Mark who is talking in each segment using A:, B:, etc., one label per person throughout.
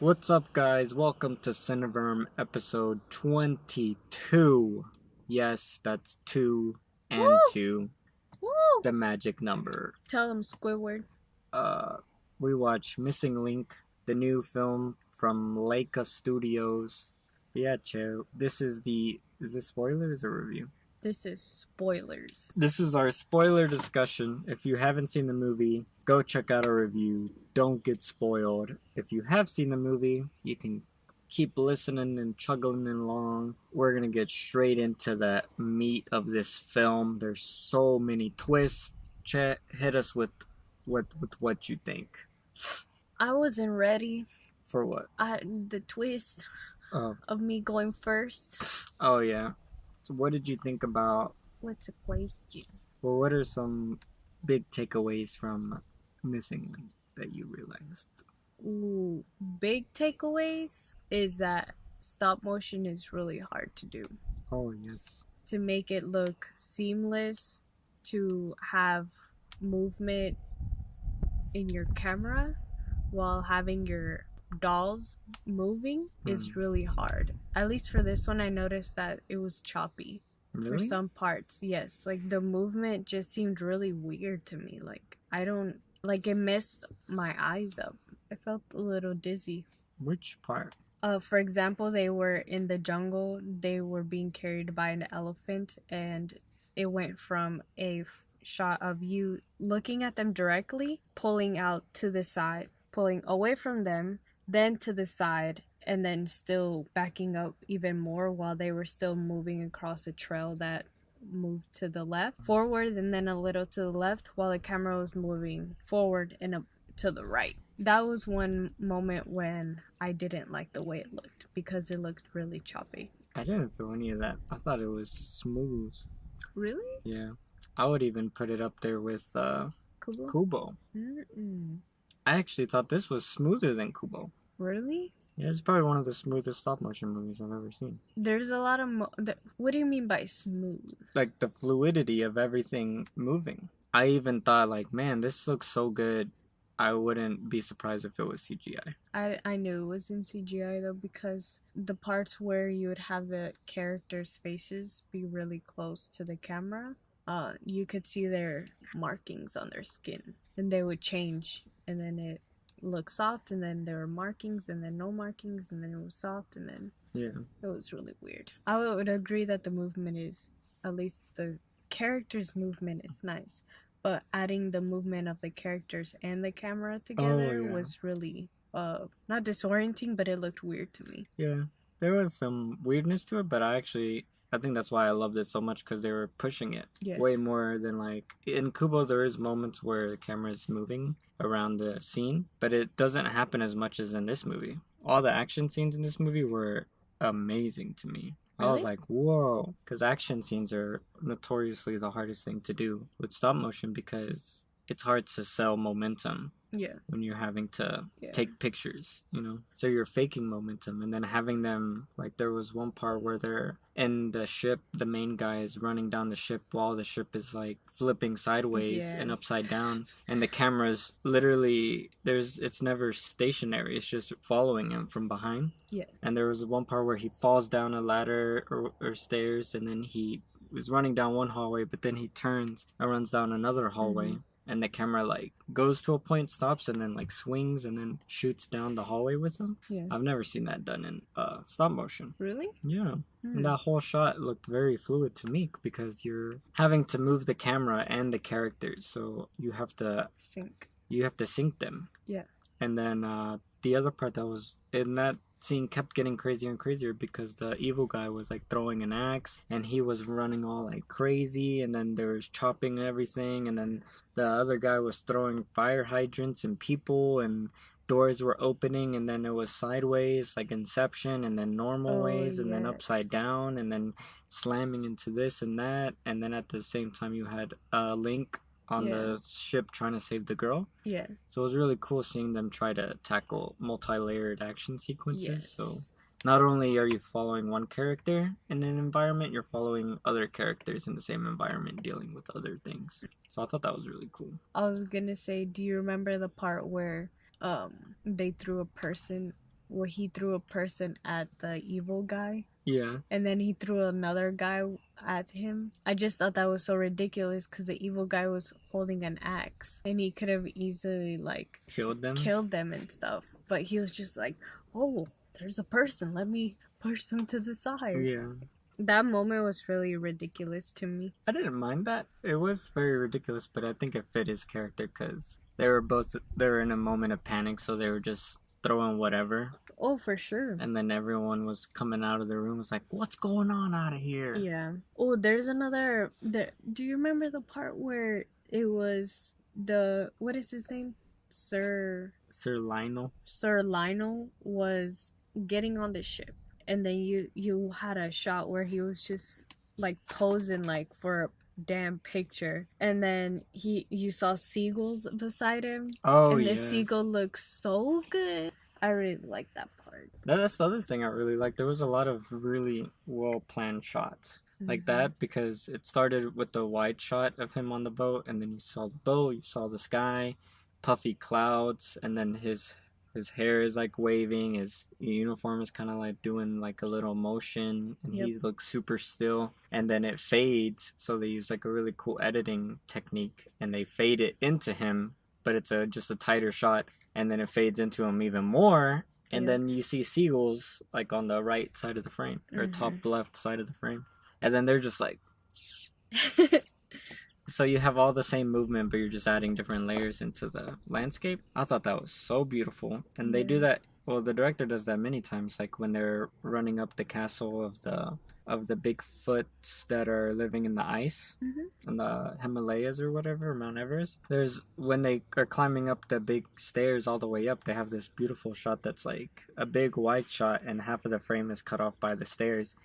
A: What's up, guys? Welcome to Cineverm episode 22. Yes, that's 2 and
B: Woo!
A: 2,
B: Woo!
A: the magic number.
B: Tell them Squidward.
A: We watch Missing Link, the new film from Leica Studios. Yeah, Cho, is this spoilers or review?
B: This is spoilers.
A: This is our spoiler discussion. If you haven't seen the movie, go check out our review. Don't get spoiled. If you have seen the movie, you can keep listening and chugging along. We're gonna get straight into the meat of this film. There's so many twists. Chet, hit us with what you think.
B: I wasn't ready.
A: For what?
B: The twist
A: Oh.
B: of me going first.
A: Oh yeah. So what did you think about?
B: What's a question?
A: Well, what are some big takeaways from Missing Link that you realized?
B: Ooh, big takeaways is that stop motion is really hard to do.
A: Oh yes.
B: To make it look seamless, to have movement in your camera while having your dolls moving is really hard. At least for this one, I noticed that it was choppy.
A: Really?
B: For some parts. Yes, like the movement just seemed really weird to me. Like it messed my eyes up. I felt a little dizzy.
A: Which part?
B: For example, they were in the jungle. They were being carried by an elephant, and it went from a shot of you looking at them directly, pulling out to the side, pulling away from them, then to the side, and then still backing up even more while they were still moving across a trail that moved to the left, forward, and then a little to the left while the camera was moving forward and up to the right. That was one moment when I didn't like the way it looked because it looked really choppy.
A: I didn't feel any of that. I thought it was smooth.
B: Really?
A: Yeah. I would even put it up there with Kubo. I actually thought this was smoother than Kubo.
B: Really?
A: Yeah, it's probably one of the smoothest stop motion movies I've ever seen.
B: There's a lot of what do you mean by smooth?
A: Like the fluidity of everything moving. I even thought like, man, this looks so good. I wouldn't be surprised if it was CGI.
B: I knew it was in CGI though, because the parts where you would have the characters' faces be really close to the camera, you could see their markings on their skin, and they would change, and then it looked soft, and then there were markings, and then no markings, and then it was soft, and then it was really weird. I would agree that the movement is, at least the characters' movement is nice, but adding the movement of the characters and the camera together was really not disorienting, but it looked weird to me.
A: Yeah, there was some weirdness to it, but I think that's why I loved it so much, because they were pushing it way more than like in Kubo. There is moments where the camera is moving around the scene, but it doesn't happen as much as in this movie. All the action scenes in this movie were amazing to me. Really? I was like, whoa, because action scenes are notoriously the hardest thing to do with stop motion, because it's hard to sell momentum. Yeah. When you're having to take pictures, so you're faking momentum, and then having them, like, there was one part where they're in the ship, the main guy is running down the ship while the ship is like flipping sideways and upside down, and the camera's literally it's never stationary, it's just following him from behind. Yeah. And there was one part where he falls down a ladder or stairs, and then he was running down one hallway, but then he turns and runs down another hallway. And the camera like goes to a point, stops, and then like swings and then shoots down the hallway with him. Yeah. I've never seen that done in stop motion. Really? Yeah. And that whole shot looked very fluid to me, because you're having to move the camera and the characters, so you have to sync them. Yeah. And then the other part that was in that scene kept getting crazier and crazier, because the evil guy was like throwing an axe, and he was running all like crazy, and then there was chopping everything, and then the other guy was throwing fire hydrants and people, and doors were opening, and then it was sideways like Inception, and then normal ways, and then upside down, and then slamming into this and that, and then at the same time you had Link on the ship trying to save the girl. Yeah. So it was really cool seeing them try to tackle multi-layered action sequences. Yes. So not only are you following one character in an environment, you're following other characters in the same environment dealing with other things. So I thought that was really cool.
B: I was gonna say, do you remember the part where they threw a person where he threw a person at the evil guy.
A: Yeah.
B: And then he threw another guy at him. I just thought that was so ridiculous because the evil guy was holding an axe. And he could have easily, like,
A: killed them
B: and stuff. But he was just like, oh, there's a person. Let me push them to the side.
A: Yeah.
B: That moment was really ridiculous to me.
A: I didn't mind that. It was very ridiculous, but I think it fit his character because they were in a moment of panic, so they were just throwing whatever.
B: Oh, for sure.
A: And then everyone was coming out of the room. Was like, what's going on out of here?
B: Yeah. Oh, there's another... Do you remember the part where it was the... What is his name? Sir
A: Lionel.
B: Sir Lionel was getting on the ship. And then you had a shot where he was just, like, posing, like, for a damn picture. And then you saw seagulls beside him.
A: Oh,
B: and the seagull looks so good. I really like that part.
A: That's the other thing I really liked. There was a lot of really well-planned shots like that, because it started with the wide shot of him on the boat, and then you saw the boat, you saw the sky, puffy clouds, and then his hair is like waving, his uniform is kind of like doing like a little motion, and he looks super still, and then it fades, so they use like a really cool editing technique, and they fade it into him, but it's just a tighter shot, and then it fades into him even more, and then you see seagulls like on the right side of the frame, or top left side of the frame, and then they're just like so you have all the same movement, but you're just adding different layers into the landscape. I thought that was so beautiful. And they do that, well, the director does that many times, like when they're running up the castle of the Bigfoots that are living in the ice, in the Himalayas or whatever, or Mount Everest. When they are climbing up the big stairs all the way up, they have this beautiful shot that's like a big wide shot, and half of the frame is cut off by the stairs,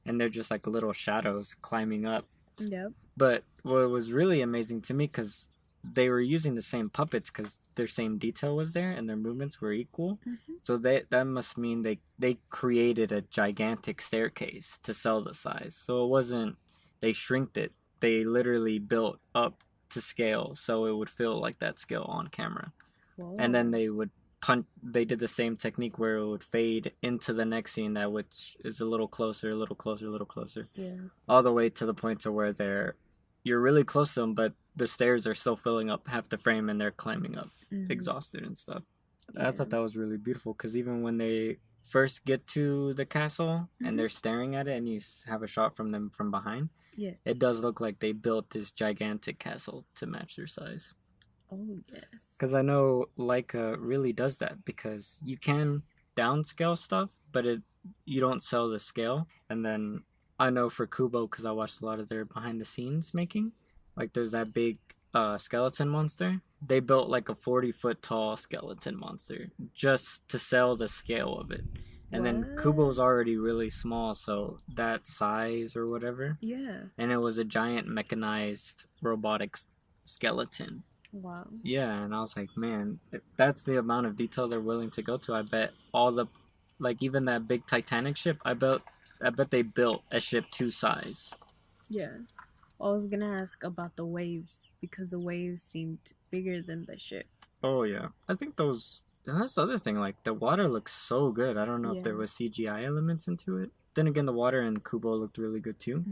A: and they're just like little shadows climbing up.
B: Yep.
A: But what was really amazing to me, because they were using the same puppets, because their same detail was there and their movements were equal. So that must mean they created a gigantic staircase to sell the size. So it wasn't they shrinked it. They literally built up to scale, so it would feel like that scale on camera. Whoa. And then they did the same technique where it would fade into the next scene, which is a little closer, yeah, all the way to the point to where you're really close to them, but the stairs are still filling up half the frame, and they're climbing up exhausted and stuff. I thought that was really beautiful, because even when they first get to the castle and they're staring at it, and you have a shot from them from behind, it does look like they built this gigantic castle to match their size.
B: Oh, yes.
A: Because I know Leica really does that, because you can downscale stuff, but you don't sell the scale. And then I know for Kubo, because I watched a lot of their behind the scenes making, like there's that big skeleton monster. They built like a 40-foot tall skeleton monster just to sell the scale of it. And then Kubo's already really small, so that size or whatever.
B: Yeah. And
A: it was a giant mechanized robotic skeleton.
B: Wow.
A: Yeah, and I was like, man, that's the amount of detail they're willing to go to. I bet even that big Titanic ship, I bet they built a ship to size.
B: Yeah. I was gonna ask about the waves, because the waves seemed bigger than the ship.
A: Oh, yeah. I think that's the other thing, like, the water looks so good. I don't know if there was CGI elements into it. Then again, the water in Kubo looked really good, too.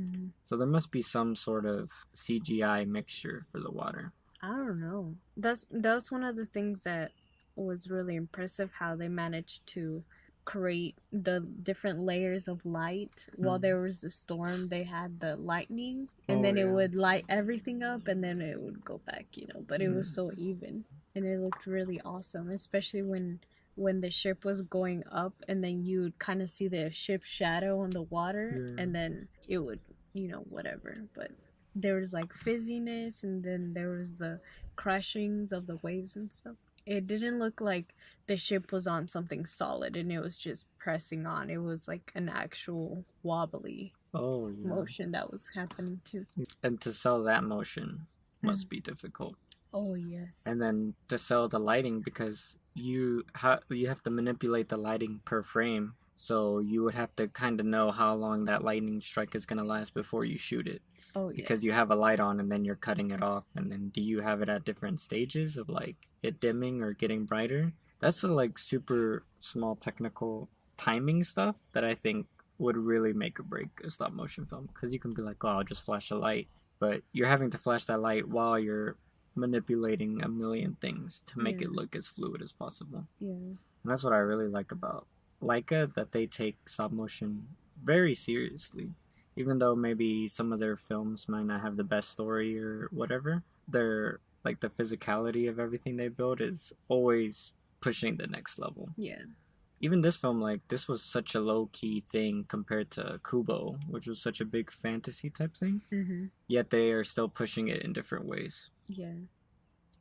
A: So there must be some sort of CGI mixture for the water.
B: I don't know. That was one of the things that was really impressive, how they managed to create the different layers of light. While there was a storm, they had the lightning, and then it would light everything up, and then it would go back, but it was so even, and it looked really awesome, especially when the ship was going up, and then you would kind of see the ship's shadow on the water, and then it would, whatever, but there was like fizziness, and then there was the crashings of the waves and stuff. It didn't look like the ship was on something solid and it was just pressing on. It was like an actual wobbly motion that was happening too.
A: And to sell that motion must be difficult.
B: Oh, yes.
A: And then to sell the lighting, because you have to manipulate the lighting per frame. So you would have to kind of know how long that lightning strike is going to last before you shoot it.
B: Oh,
A: because you have a light on and then you're cutting it off, and then do you have it at different stages of like it dimming or getting brighter? That's the like super small technical timing stuff that I think would really make or break a stop motion film, because you can be like, oh, I'll just flash a light, but you're having to flash that light while you're manipulating a million things to make it look as fluid as possible.
B: Yeah.
A: And that's what I really like about Leica, that they take stop motion very seriously. Even though maybe some of their films might not have the best story or whatever, their like the physicality of everything they build is always pushing the next level.
B: Yeah.
A: Even this film, like, this was such a low-key thing compared to Kubo, which was such a big fantasy type thing.
B: Mm-hmm.
A: Yet they are still pushing it in different ways.
B: Yeah.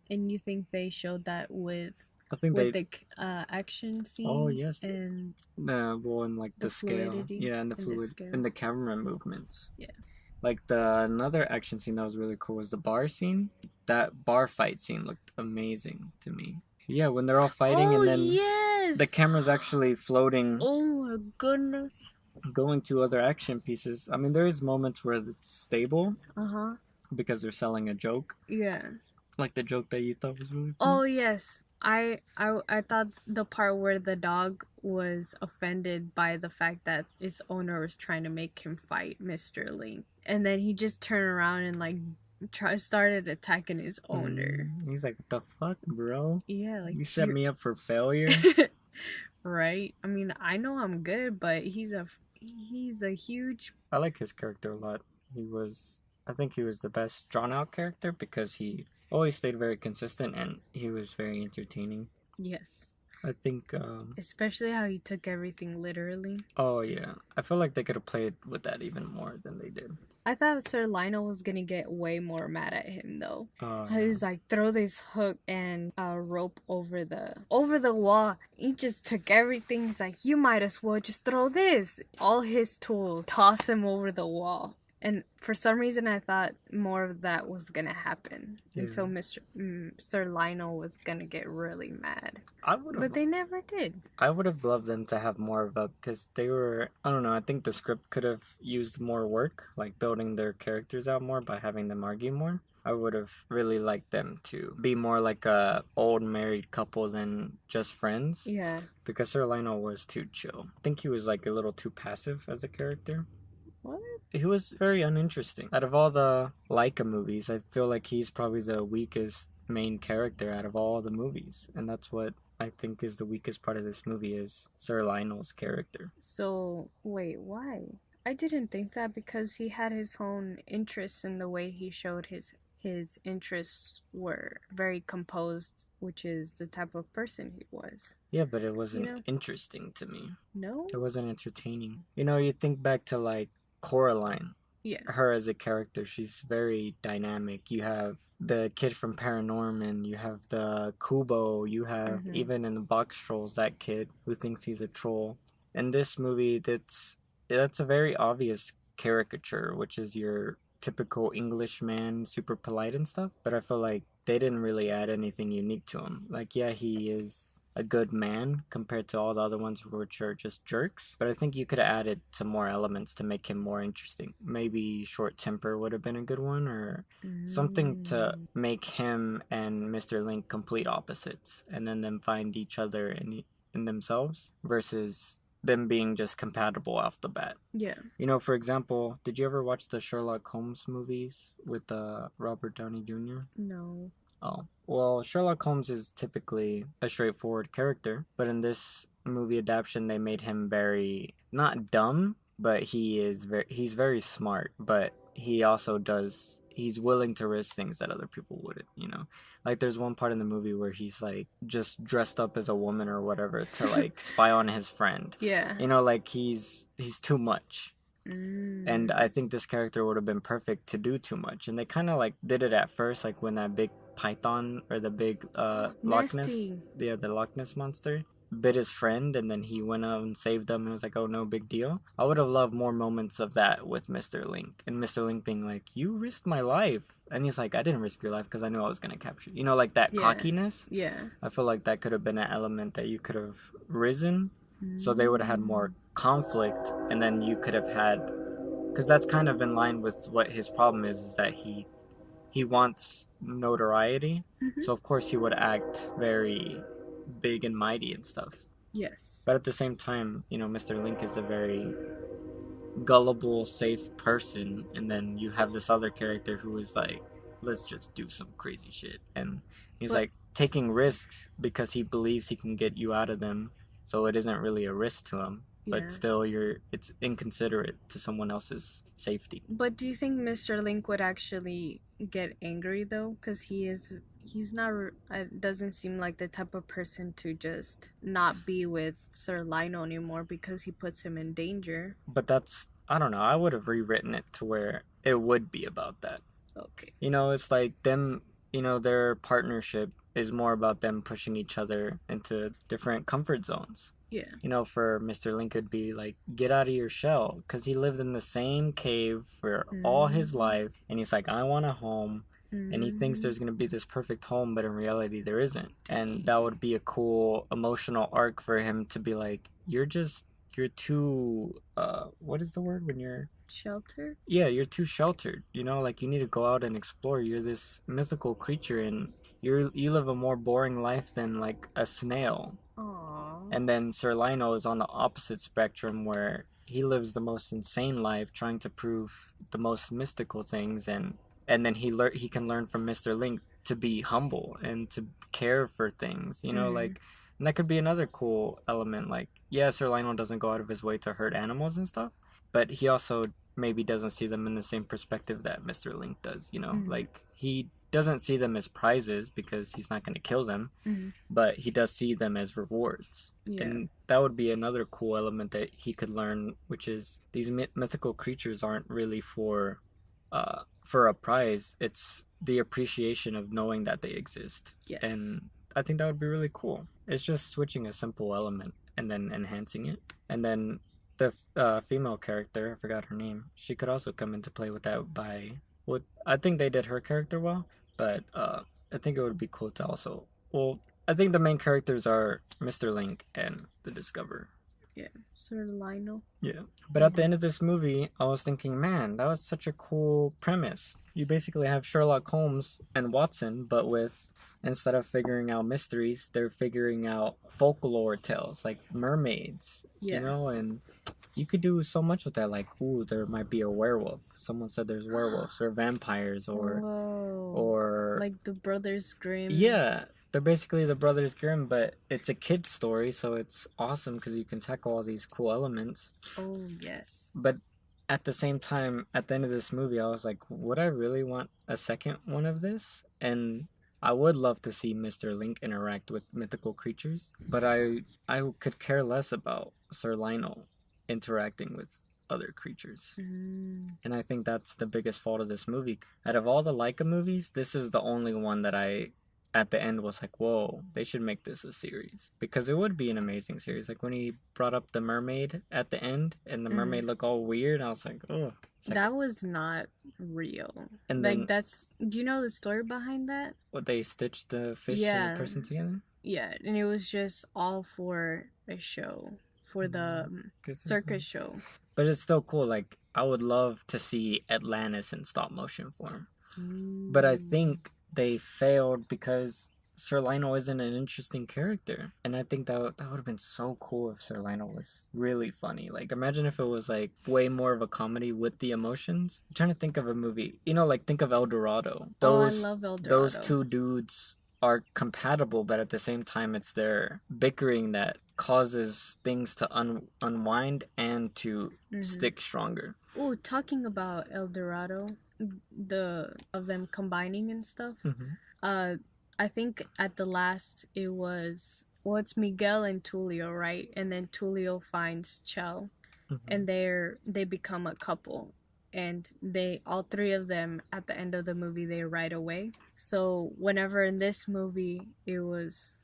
B: And you think they showed that with
A: the
B: action scenes?
A: Oh, yes.
B: And
A: and like the scale. Yeah, and the fluid. And the camera movements.
B: Yeah.
A: Like another action scene that was really cool was the bar scene. That bar fight scene looked amazing to me. Yeah, when they're all fighting and then the camera's actually floating.
B: Oh my goodness.
A: Going to other action pieces. I mean, there is moments where it's stable.
B: Uh-huh.
A: Because they're selling a joke.
B: Yeah.
A: Like the joke that you thought was really
B: cool. Oh, yes. I thought the part where the dog was offended by the fact that its owner was trying to make him fight Mr. Link. And then he just turned around and like started attacking his owner.
A: He's like, what the fuck, bro?
B: Yeah, like
A: you set me up for failure.
B: Right? I mean, I know I'm good, but he's a huge...
A: I like his character a lot. I think he was the best drawn out character because he always stayed very consistent and he was very entertaining.
B: Yes.
A: I think
B: especially how he took everything literally.
A: Oh yeah. I feel like they could have played with that even more than they did.
B: I thought Sir Lionel was gonna get way more mad at him though. He was like, throw this hook and rope over the wall. He just took everything. He's like, you might as well just throw this. All his tools, toss him over the wall. And for some reason, I thought more of that was gonna happen until Sir Lionel was gonna get really mad. But they never did.
A: I would have loved them to have more of a, because they were, I don't know, I think the script could have used more work, like building their characters out more by having them argue more. I would have really liked them to be more like a old married couple than just friends.
B: Yeah.
A: Because Sir Lionel was too chill. I think he was like a little too passive as a character.
B: What?
A: He was very uninteresting. Out of all the Leica movies, I feel like he's probably the weakest main character out of all the movies. And that's what I think is the weakest part of this movie, is Sir Lionel's character.
B: So, wait, why? I didn't think that, because he had his own interests in the way he showed his interests were very composed, which is the type of person he was.
A: Yeah, but it wasn't interesting to me.
B: No?
A: It wasn't entertaining. You think back to like Coraline.
B: Yeah.
A: Her as a character, she's very dynamic. You have the kid from Paranorman, you have the Kubo, you have even in the Box Trolls that kid who thinks he's a troll. In this movie, that's a very obvious caricature, which is your typical Englishman, super polite and stuff. But I feel like they didn't really add anything unique to him. Like, yeah, he is a good man compared to all the other ones which are just jerks. But I think you could have added some more elements to make him more interesting. Maybe short temper would have been a good one, or something to make him and Mr. Link complete opposites, and then them find each other in themselves versus them being just compatible off the bat.
B: Yeah.
A: For example, did you ever watch the Sherlock Holmes movies with Robert Downey Jr.?
B: No.
A: Oh. Well, Sherlock Holmes is typically a straightforward character, but in this movie adaptation, they made him very, not dumb, but he's very smart, but he also he's willing to risk things that other people wouldn't, Like, there's one part in the movie where he's, like, just dressed up as a woman or whatever to, like, spy on his friend.
B: Yeah.
A: Like, he's too much. And I think this character would have been perfect to do too much. And they kind of, like, did it at first, like, when that big python, or the big Loch Ness... Yeah, the Loch Ness monster bit his friend, and then he went out and saved them and was like, oh, no big deal. I would have loved more moments of that with Mr. Link, and Mr. Link being like, you risked my life, and he's like, I didn't risk your life because I knew I was going to capture you. Like that cockiness.
B: Yeah.
A: I feel like that could have been an element that you could have risen, so they would have had more conflict, and then you could have had, because that's kind of in line with what his problem is that he wants notoriety. So of course he would act very big and mighty and stuff.
B: Yes.
A: But at the same time, Mr. Link is a very gullible, safe person, and then you have this other character who is like, let's just do some crazy shit, and he's like taking risks because he believes he can get you out of them, so it isn't really a risk to him, but still it's inconsiderate to someone else's safety.
B: But do you think Mr. Link would actually get angry though? Because he's not, it doesn't seem like the type of person to just not be with Sir Lionel anymore because he puts him in danger.
A: But I don't know, I would have rewritten it to where it would be about that.
B: Okay.
A: It's like them, their partnership is more about them pushing each other into different comfort zones.
B: Yeah.
A: For Mr. Link, it'd be like, get out of your shell, because he lived in the same cave for all his life, and he's like, I want a home, and he thinks there's going to be this perfect home, but in reality there isn't. And that would be a cool emotional arc for him to be like, you're too, what is the word when you're
B: sheltered?
A: Yeah, you're too sheltered. Like, you need to go out and explore. You're this mythical creature, and you live a more boring life than like a snail.
B: Aww.
A: And then Sir Lionel is on the opposite spectrum, where he lives the most insane life, trying to prove the most mystical things, and then he can learn from Mr. Link to be humble and to care for things. Like, and that could be another cool element. Like, yeah, Sir Lionel doesn't go out of his way to hurt animals and stuff, but he also maybe doesn't see them in the same perspective that Mr. Link does. Like, he doesn't see them as prizes because he's not going to kill them, but he does see them as rewards. And that would be another cool element that he could learn, which is these mythical creatures aren't really for a prize. It's the appreciation of knowing that they exist.
B: Yes.
A: And I think that would be really cool. It's just switching a simple element and then enhancing it. And then the female character, I forgot her name, she could also come into play with that I think they did her character well, but I think it would be cool to also, I think the main characters are Mr. Link and the Discoverer.
B: Yeah, Sir Lionel.
A: Yeah. But at the end of this movie, I was thinking, man, that was such a cool premise. You basically have Sherlock Holmes and Watson, but instead of figuring out mysteries, they're figuring out folklore tales, like mermaids, and you could do so much with that. Like, ooh, there might be a werewolf. Someone said there's werewolves or vampires or
B: like the Brothers Grimm.
A: Yeah. They're basically the Brothers Grimm, but it's a kid's story, so it's awesome because you can tackle all these cool elements.
B: Oh, yes.
A: But at the same time, at the end of this movie, I was like, would I really want a second one of this? And I would love to see Mr. Link interact with mythical creatures, but I could care less about Sir Lionel interacting with other creatures. And I think that's the biggest fault of this movie. Out of all the Laika movies, this is the only one that I at the end was like, whoa, they should make this a series, because it would be an amazing series. Like when he brought up the mermaid at the end and the mermaid looked all weird, I was like, oh,
B: that was not real.
A: And
B: like, then, do you know the story behind that?
A: What, they stitched the fish and the person together?
B: Yeah, and it was just all for a show, for the circus show.
A: But it's still cool. Like, I would love to see Atlantis in stop motion form. But I think they failed because Sir Lionel isn't an interesting character. And I think that would have been so cool if Sir Lionel was really funny. Like, imagine if it was like way more of a comedy with the emotions. I'm trying to think of a movie. Like, think of El Dorado.
B: I love El Dorado.
A: Those two dudes are compatible, but at the same time it's their bickering that causes things to unwind and to stick stronger.
B: Oh, talking about El Dorado, of them combining and stuff. I think at the last it was, it's Miguel and Tulio, right? And then Tulio finds Chell, and they become a couple, and all three of them at the end of the movie, they ride away. So whenever in this movie it was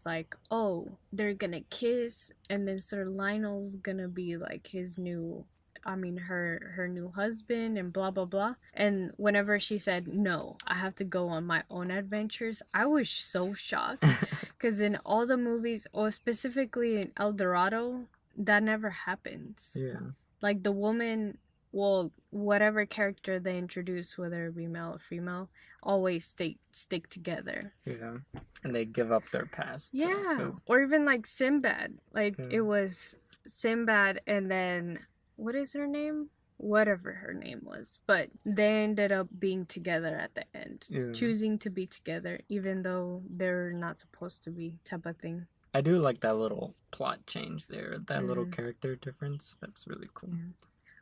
B: like, oh, they're gonna kiss, and then Sir Lionel's gonna be like his new, her new husband, and blah blah blah. And whenever she said, no, I have to go on my own adventures, I was so shocked, because in all the movies, or specifically in El Dorado, that never happens.
A: Yeah.
B: Like, the woman well, whatever character they introduce, whether it be male or female, always stick together.
A: Yeah, and they give up their past.
B: Yeah, or even like Sinbad. Like it was Sinbad, and then what is her name? Whatever her name was, but they ended up being together at the end, choosing to be together, even though they're not supposed to be, type of thing.
A: I do like that little plot change there, that little character difference. That's really cool.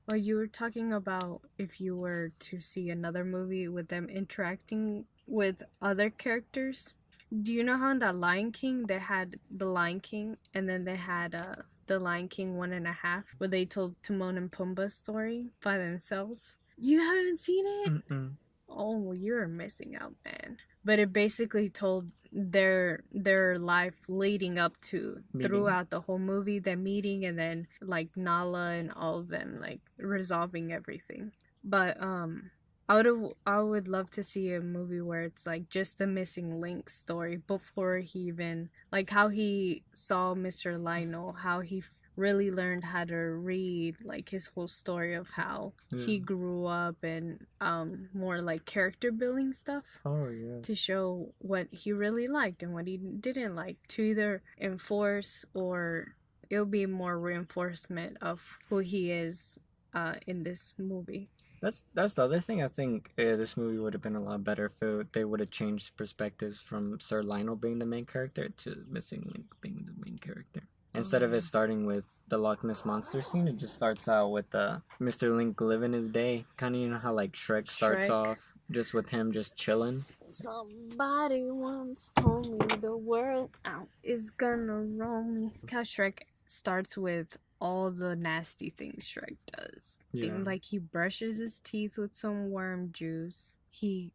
B: Well, you were talking about if you were to see another movie with them interacting with other characters. Do you know how in The Lion King they had The Lion King and then they had The Lion King 1.5, where they told Timon and Pumbaa's story by themselves? You haven't seen it?
A: Mm-mm.
B: Oh, you're missing out, man. But it basically told their life leading up to throughout the whole movie, the meeting, and then like Nala and all of them like resolving everything. But I would love to see a movie where it's like just the missing link story before he even, like how he saw Mr. Lionel, how he really learned how to read, like his whole story of how he grew up, and more like character building stuff.
A: Oh yes.
B: To show what he really liked and what he didn't like, to either enforce or it'll be more reinforcement of who he is in this movie.
A: That's the other thing. I think this movie would have been a lot better if they would have changed perspectives from Sir Lionel being the main character to Missing Link being the main character. Instead of it starting with the Loch Ness Monster scene, it just starts out with Mr. Link living his day. Kind of, you know how like Shrek starts off just with him just chilling.
B: Somebody once told me the world out is gonna roll me. How Shrek starts with all the nasty things Shrek does. Like he brushes his teeth with some worm juice. He's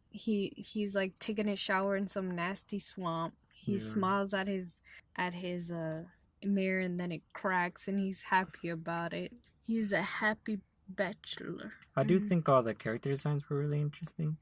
B: like taking a shower in some nasty swamp. He smiles at his mirror and then it cracks and he's happy about it. He's a happy bachelor.
A: I do think all the character designs were really interesting.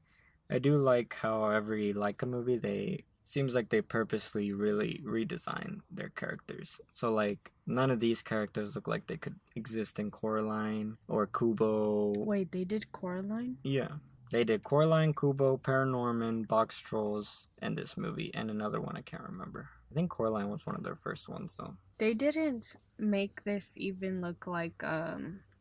A: I do like how every Laika movie seems like they purposely really redesign their characters. So like none of these characters look like they could exist in Coraline or Kubo.
B: Wait, they did Coraline?
A: Yeah. They did Coraline, Kubo, Paranorman, Box Trolls, and this movie, and another one I can't remember. I think Coraline was one of their first ones, though.
B: They didn't make this even look like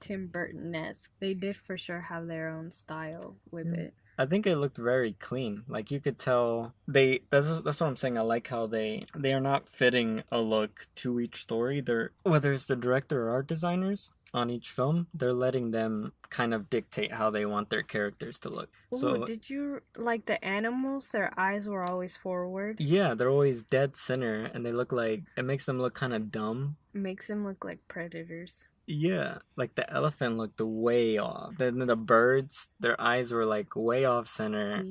B: Tim Burton-esque. They did for sure have their own style with it.
A: I think it looked very clean. Like you could tell that's what I'm saying. I like how they are not fitting a look to each story. They're, whether it's the director or art designers on each film, they're letting them kind of dictate how they want their characters to look.
B: Ooh, so did you like the animals? Their eyes were always forward.
A: Yeah, they're always dead center, and they look like, it makes them look kind of dumb.
B: Makes them look like predators.
A: Yeah, like the elephant looked way off. Then the birds, their eyes were like way off center.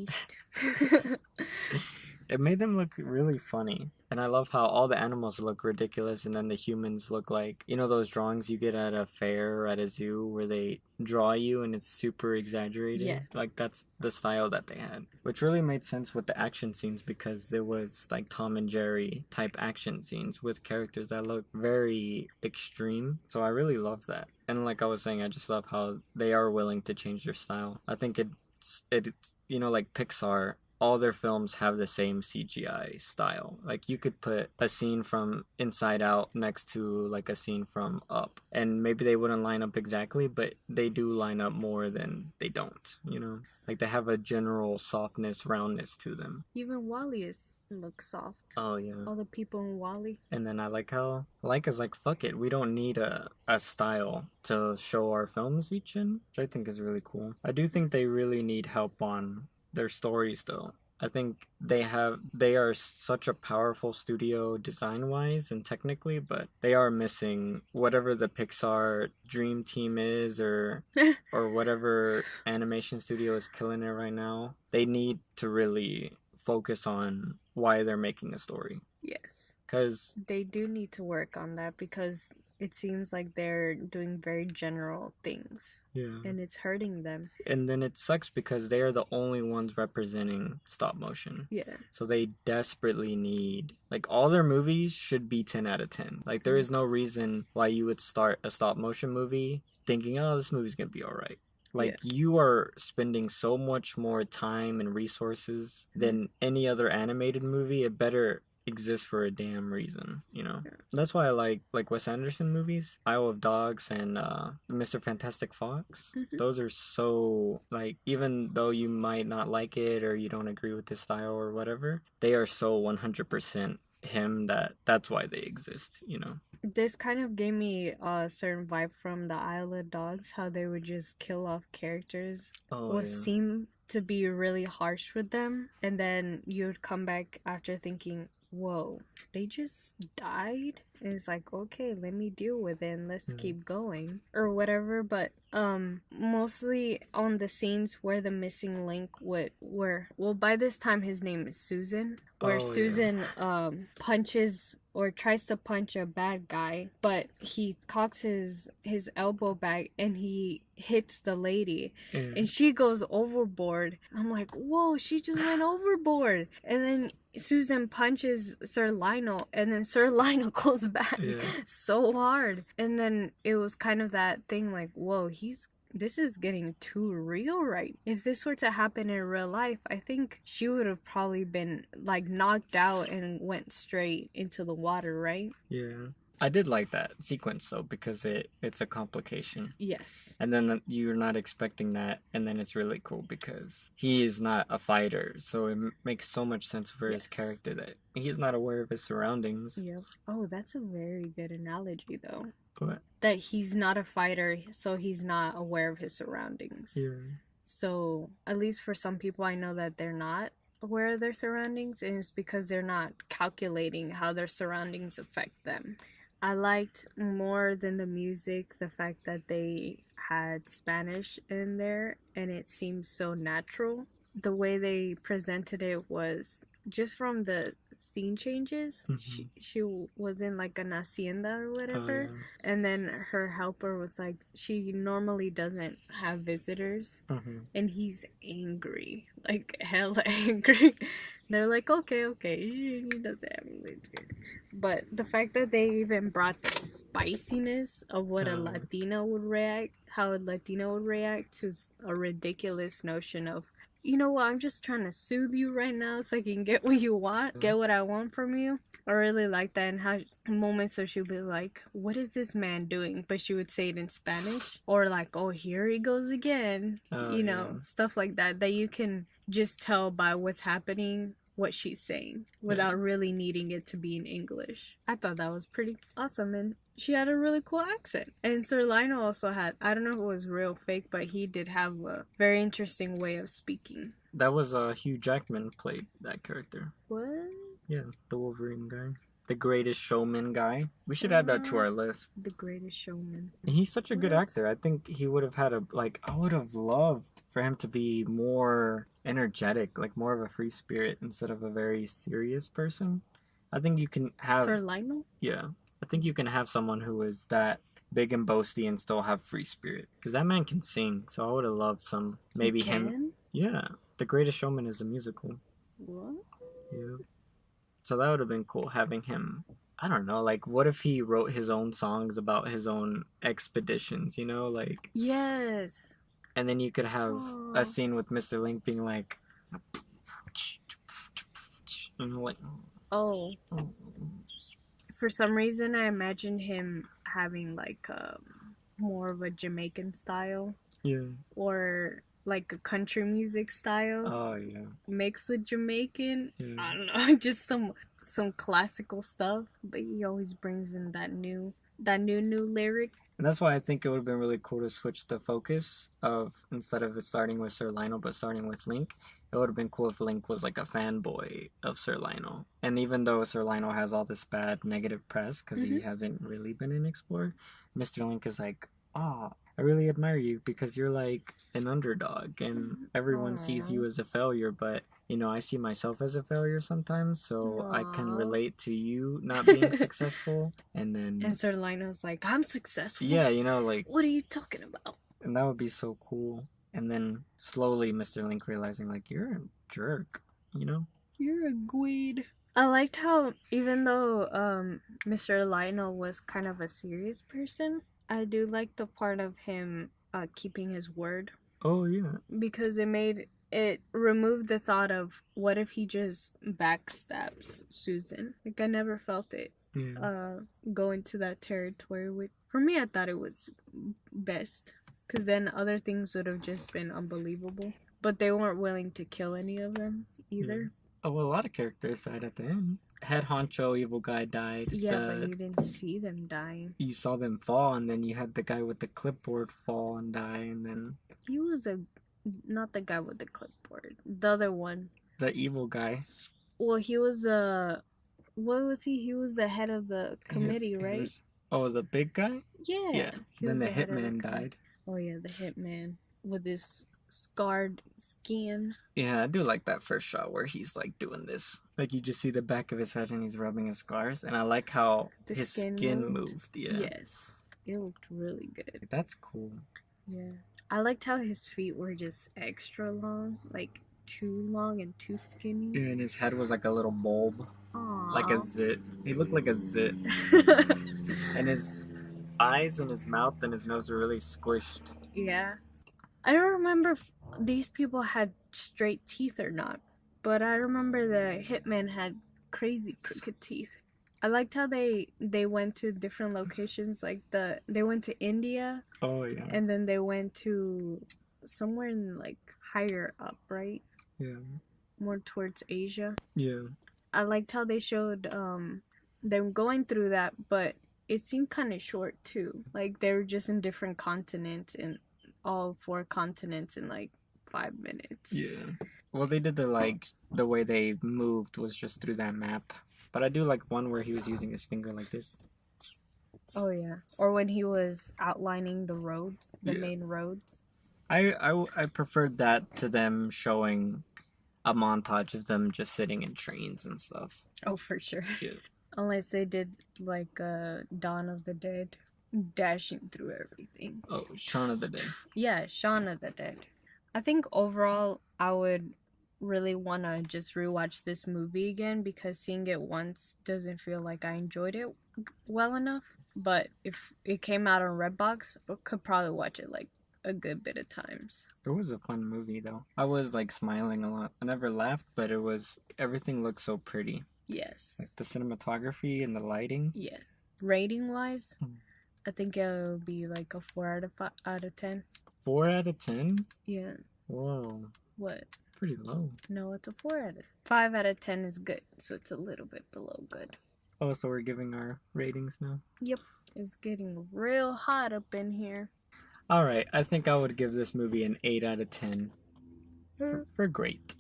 A: It made them look really funny. And I love how all the animals look ridiculous and then the humans look like, you know, those drawings you get at a fair or at a zoo where they draw you and it's super exaggerated?
B: Yeah.
A: Like that's the style that they had. Which really made sense with the action scenes because it was like Tom and Jerry type action scenes with characters that look very extreme. So I really love that. And like I was saying, I just love how they are willing to change their style. I think it's you know, like Pixar, all their films have the same CGI style. Like you could put a scene from Inside Out next to like a scene from Up, and maybe they wouldn't line up exactly, but they do line up more than they don't, you know? Like they have a general softness, roundness to them.
B: Even WALL-E looks soft.
A: Oh yeah.
B: All the people in WALL-E.
A: And then I like how Leica's like, fuck it, we don't need a style to show our films each in, which I think is really cool. I do think they really need help on their stories though. I think they are such a powerful studio design wise and technically, but they are missing whatever the Pixar dream team is or whatever animation studio is killing it right now. They need to really focus on why they're making a story.
B: Yes.
A: Because
B: they do need to work on that because it seems like they're doing very general things.
A: Yeah.
B: And it's hurting them.
A: And then it sucks because they are the only ones representing stop motion.
B: Yeah.
A: So they desperately need, like, all their movies should be 10 out of 10. Like, there is no reason why you would start a stop motion movie thinking, oh, this movie's gonna be alright. Like, you are spending so much more time and resources than any other animated movie. It better exist for a damn reason, you know? That's why I like Wes Anderson movies. Isle of Dogs and Mr. Fantastic Fox. Those are so, like, even though you might not like it or you don't agree with his style or whatever, they are so 100% him that's why they exist, you know?
B: This kind of gave me a certain vibe from the Isle of Dogs, how they would just kill off characters seem to be really harsh with them, and then you'd come back after thinking, whoa, they just died? And it's like, okay, let me deal with it and let's keep going or whatever. But mostly on the scenes where the missing link were well, by this time his name is Susan, where Susan punches or tries to punch a bad guy, but he cocks his elbow back and he hits the lady and she goes overboard. I'm like, whoa, she just went overboard. And then Susan punches Sir Lionel, and then Sir Lionel goes back so hard. And then it was kind of that thing like, whoa, this is getting too real, right? If this were to happen in real life, I think she would have probably been like knocked out and went straight into the water, right?
A: Yeah. I did like that sequence though, because it's a complication.
B: Yes.
A: And then you're not expecting that, and then it's really cool because he is not a fighter, so it makes so much sense for his character that he's not aware of his surroundings.
B: Yep. Oh, that's a very good analogy though.
A: What?
B: That he's not a fighter, so he's not aware of his surroundings.
A: Yeah.
B: So, at least for some people, I know that they're not aware of their surroundings, and it's because they're not calculating how their surroundings affect them. I liked more than the music the fact that they had Spanish in there, and it seemed so natural. The way they presented it was just from the scene changes. She was in like an hacienda or whatever, and then her helper was like, she normally doesn't have visitors, and he's angry, like hella angry. They're like, okay, he doesn't have visitors. But the fact that they even brought the spiciness of what a Latino would react, how a Latino would react to a ridiculous notion of, you know what, I'm just trying to soothe you right now so I can get what you want, get what I want from you. I really like that, and how moments where she'll be like, what is this man doing? But she would say it in Spanish. Or like, oh, here he goes again. You know, stuff like that you can just tell by what's happening, what she's saying, without really needing it to be in English. I thought that was pretty awesome, and she had a really cool accent. And Sir Lionel also had, I don't know if it was real or fake, but he did have a very interesting way of speaking.
A: That was Hugh Jackman played that character.
B: What?
A: Yeah, the Wolverine guy. The Greatest Showman guy. We should add that to our list.
B: The Greatest Showman.
A: And he's such a good actor. I think he would have had I would have loved for him to be more energetic, like more of a free spirit instead of a very serious person. I think you can have...
B: Sir Lionel?
A: Yeah. I think you can have someone who is that big and boasty and still have free spirit. Because that man can sing, so I would have loved some... Maybe him... Yeah. The Greatest Showman is a musical.
B: What?
A: Yeah. So that would have been cool, having him... I don't know, like, what if he wrote his own songs about his own expeditions, you know? Like...
B: Yes!
A: And then you could have a scene with Mr. Link being like... You know, like...
B: Oh. For some reason, I imagined him having, like, more of a Jamaican style.
A: Yeah.
B: Or... like a country music style.
A: Oh, yeah.
B: Mixed with Jamaican.
A: Yeah.
B: I don't know, just some classical stuff. But he always brings in that new lyric.
A: And that's why I think it would have been really cool to switch the focus of, instead of it starting with Sir Lionel, but starting with Link. It would have been cool if Link was like a fanboy of Sir Lionel. And even though Sir Lionel has all this bad negative press, because he hasn't really been an explorer, Mr. Link is like, oh, I really admire you because you're like an underdog and everyone sees you as a failure, but you know, I see myself as a failure sometimes, so I can relate to you not being successful. And
B: Sir Lionel's like, I'm successful.
A: Yeah, you know, like,
B: what are you talking about?
A: And that would be so cool. And then slowly Mr. Link realizing, like, you're a jerk, you know?
B: You're a gweed. I liked how, even though Mr. Lionel was kind of a serious person, I do like the part of him keeping his word.
A: Oh, yeah.
B: Because it removed the thought of what if he just backstabs Susan. Like, I never felt it go into that territory. For me, I thought it was best. Because then other things would have just been unbelievable. But they weren't willing to kill any of them either.
A: Yeah. Oh, well, a lot of characters died at the end. Head honcho evil guy died.
B: Yeah, but you didn't see them dying.
A: You saw them fall, and then you had the guy with the clipboard fall and die, and then...
B: He was not the guy with the clipboard. The other one.
A: The evil guy.
B: Well, he was what was he? He was the head of the committee, right?
A: The big guy?
B: Yeah.
A: Yeah. Then the hitman died.
B: Oh, yeah, the hitman with his scarred skin.
A: Yeah, I do like that first shot where he's like doing this. Like you just see the back of his head and he's rubbing his scars. And I like how his skin moved. Yeah.
B: Yes. It looked really good.
A: That's cool.
B: Yeah. I liked how his feet were just extra long. Like too long and too skinny.
A: Yeah, and his head was like a little bulb.
B: Aww.
A: Like a zit. He looked like a zit. And his eyes and his mouth and his nose were really squished.
B: Yeah. I don't remember if these people had straight teeth or not, but I remember the hitman had crazy crooked teeth. I liked how they went to different locations, like they went to India.
A: Oh, yeah.
B: And then they went to somewhere in like higher up, right?
A: Yeah.
B: More towards Asia.
A: Yeah.
B: I liked how they showed them going through that, but it seemed kind of short too. Like they were just in different continents and all 4 continents in like 5 minutes.
A: Yeah. Well, they did the way they moved was just through that map. But I do like one where he was using his finger like this.
B: Oh, yeah. Or when he was outlining the roads, the main roads.
A: I preferred that to them showing a montage of them just sitting in trains and stuff.
B: Oh, for sure.
A: Yeah.
B: Unless they did like Dawn of the Dead, dashing through everything.
A: Oh, Shaun of the Dead.
B: Yeah, Shaun of the Dead. I think overall I would really want to just rewatch this movie again because seeing it once doesn't feel like I enjoyed it well enough. But if it came out on Redbox, I could probably watch it like a good bit of times.
A: It was a fun movie though. I was like smiling a lot. I never laughed, but everything looked so pretty.
B: Yes.
A: Like the cinematography and the lighting.
B: Yeah. Rating wise, I think it would be like a 4 out of 10.
A: 4 out of 10?
B: Yeah.
A: Whoa.
B: What?
A: Pretty low.
B: No, it's a 4 out of 5 out of 10 is good, so it's a little bit below good.
A: Oh, so we're giving our ratings now?
B: Yep. It's getting real hot up in here.
A: Alright, I think I would give this movie an 8 out of 10. For great.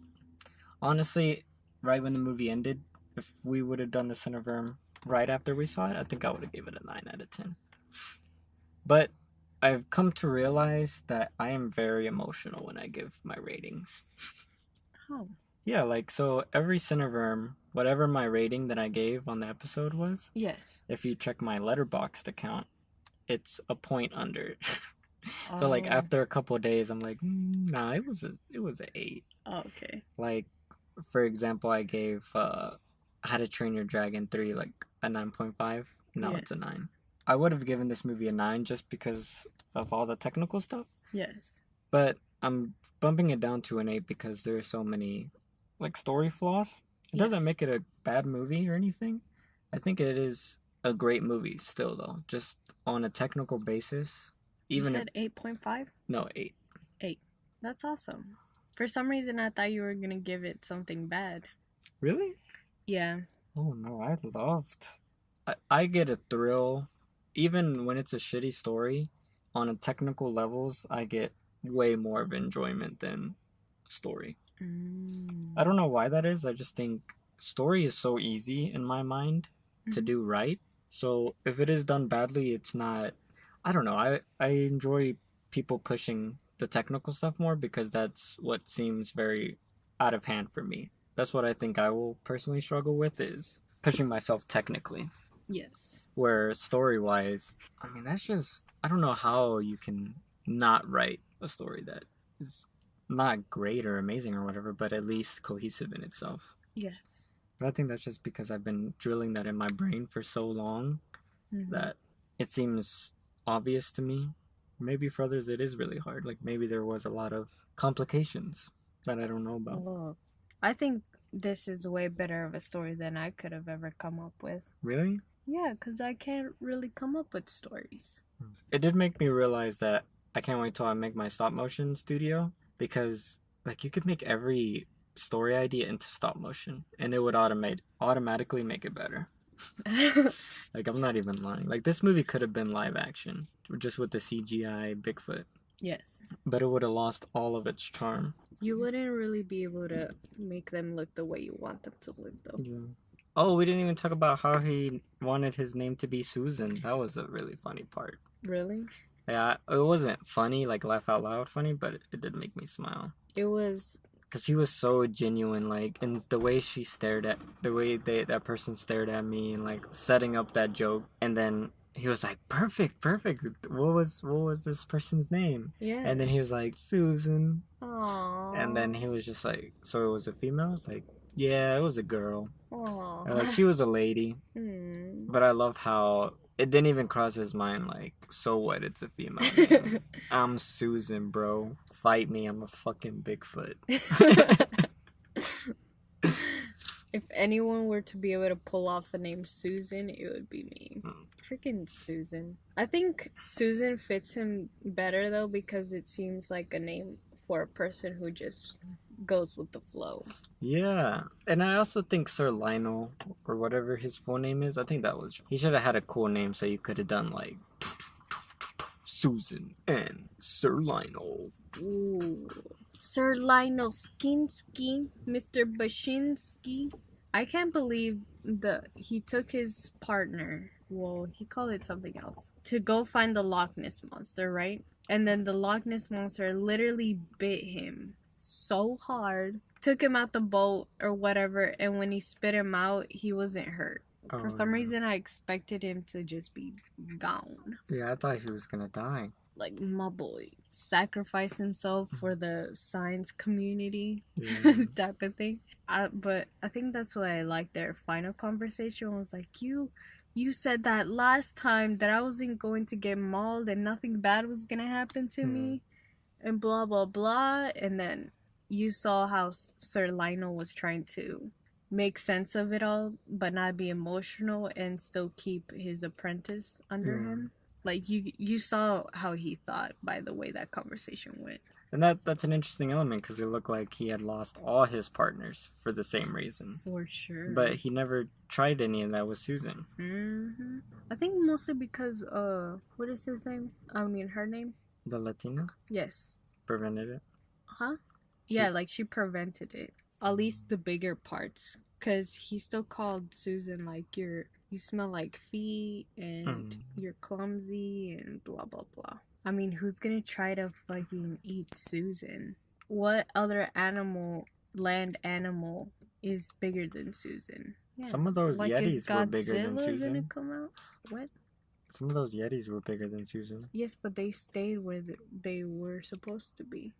A: Honestly, right when the movie ended, if we would have done the Cineverm right after we saw it, I think I would have given it a 9 out of 10. But I've come to realize that I am very emotional when I give my ratings.
B: Oh.
A: Yeah, like, so every Cineverm, whatever my rating that I gave on the episode was,
B: yes,
A: if you check my Letterboxd account, it's a point under. So, like, after a couple of days, I'm like, nah, it was an 8.
B: Oh, okay.
A: Like, for example, I gave How to Train Your Dragon 3, like, a 9.5. Now it's a 9. I would have given this movie a 9 just because of all the technical stuff.
B: Yes.
A: But I'm bumping it down to an 8 because there are so many, like, story flaws. It doesn't make it a bad movie or anything. I think it is a great movie still, though. Just on a technical basis.
B: Even you said 8.5?
A: No, 8.
B: 8. That's awesome. For some reason, I thought you were going to give it something bad.
A: Really?
B: Yeah.
A: Oh, no, I get a thrill. Even when it's a shitty story, on a technical levels, I get way more of enjoyment than story. I don't know why that is. I just think story is so easy in my mind to do right. So if it is done badly, it's not... I don't know. I enjoy people pushing the technical stuff more because that's what seems very out of hand for me. That's what I think I will personally struggle with is pushing myself technically.
B: Yes.
A: Where story-wise, I mean, that's just... I don't know how you can not write a story that is not great or amazing or whatever, but at least cohesive in itself.
B: Yes.
A: But I think that's just because I've been drilling that in my brain for so long that it seems obvious to me Maybe for others it is really hard. Like maybe there was a lot of complications that I don't know about.
B: Well, I think this is way better of a story than I could have ever come up with.
A: Really?
B: Yeah, because I can't really come up with stories.
A: It did make me realize that I can't wait till I make my stop motion studio, because like you could make every story idea into stop motion and it would automatically make it better. Like I'm not even lying. Like this movie could have been live action just with the CGI Bigfoot.
B: Yes.
A: But it would have lost all of its charm.
B: You wouldn't really be able to make them look the way you want them to look, though.
A: Yeah. Oh, we didn't even talk about how he wanted his name to be Susan. That was a really funny part.
B: Really?
A: Yeah, it wasn't funny, like laugh out loud funny, but it did make me smile.
B: It was...
A: Because he was so genuine, like, and the way she stared at, the way that person stared at me and, like, setting up that joke. And then he was like, perfect. What was this person's name?
B: Yeah.
A: And then he was like, Susan.
B: Aww.
A: And then he was just like, so it was a female? It's like, yeah, it was a girl.
B: Aww.
A: Like, she was a lady. But I love how it didn't even cross his mind, like, so what, it's a female name. I'm Susan, bro. Fight me, I'm a fucking Bigfoot.
B: If anyone were to be able to pull off the name Susan, it would be me. Freaking Susan. I think Susan fits him better, though, because it seems like a name for a person who just goes with the flow.
A: Yeah. And I also think Sir Lionel, or whatever his full name is, I think that was... He should have had a cool name, so you could have done, like... Susan and Sir Lionel.
B: Ooh. Sir Lionel Skinsky, Mr. Bashinsky. I can't believe he took his partner, well, he called it something else, to go find the Loch Ness Monster, right? And then the Loch Ness Monster literally bit him so hard, took him out the boat or whatever, and when he spit him out, he wasn't hurt. For some reason, I expected him to just be gone.
A: Yeah, I thought he was gonna die.
B: Like, my boy sacrifice himself for the science community, type of thing. But I think that's why I like their final conversation. Was like, you said that last time that I wasn't going to get mauled and nothing bad was gonna happen to me, and blah blah blah. And then you saw how Sir Lionel was trying to make sense of it all, but not be emotional and still keep his apprentice under him. Like, you saw how he thought by the way that conversation went.
A: And that's an interesting element, because it looked like he had lost all his partners for the same reason.
B: For sure.
A: But he never tried any of that with Susan.
B: I think mostly because, what is his name? I mean, her name?
A: The Latina?
B: Yes.
A: Prevented it?
B: Huh? Yeah, like, she prevented it. At least the bigger parts. Because he still called Susan, like, you smell like feet, and you're clumsy, and blah, blah, blah. I mean, who's gonna try to fucking eat Susan? What other land animal, is bigger than Susan? Yeah.
A: Some of those
B: like,
A: Yetis were bigger than Susan.
B: Gonna come out? What?
A: Some of those Yetis were bigger than Susan.
B: Yes, but they stayed where they were supposed to be.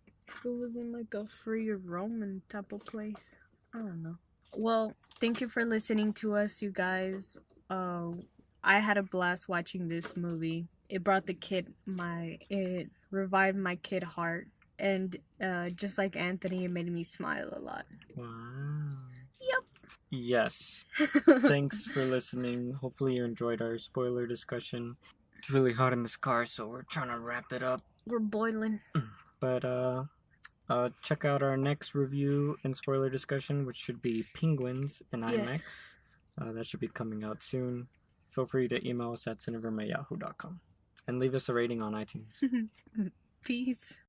B: It wasn't like a free roaming type of place. I don't know. Well, thank you for listening to us, you guys. I had a blast watching this movie. It brought it revived my kid heart. And just like Anthony, it made me smile a lot.
A: Wow.
B: Yep.
A: Yes. Thanks for listening. Hopefully you enjoyed our spoiler discussion. It's really hot in this car, so we're trying to wrap it up.
B: We're boiling.
A: But check out our next review and spoiler discussion, which should be Penguins in IMAX. That should be coming out soon. Feel free to email us at cineverm@yahoo.com and leave us a rating on iTunes.
B: Peace.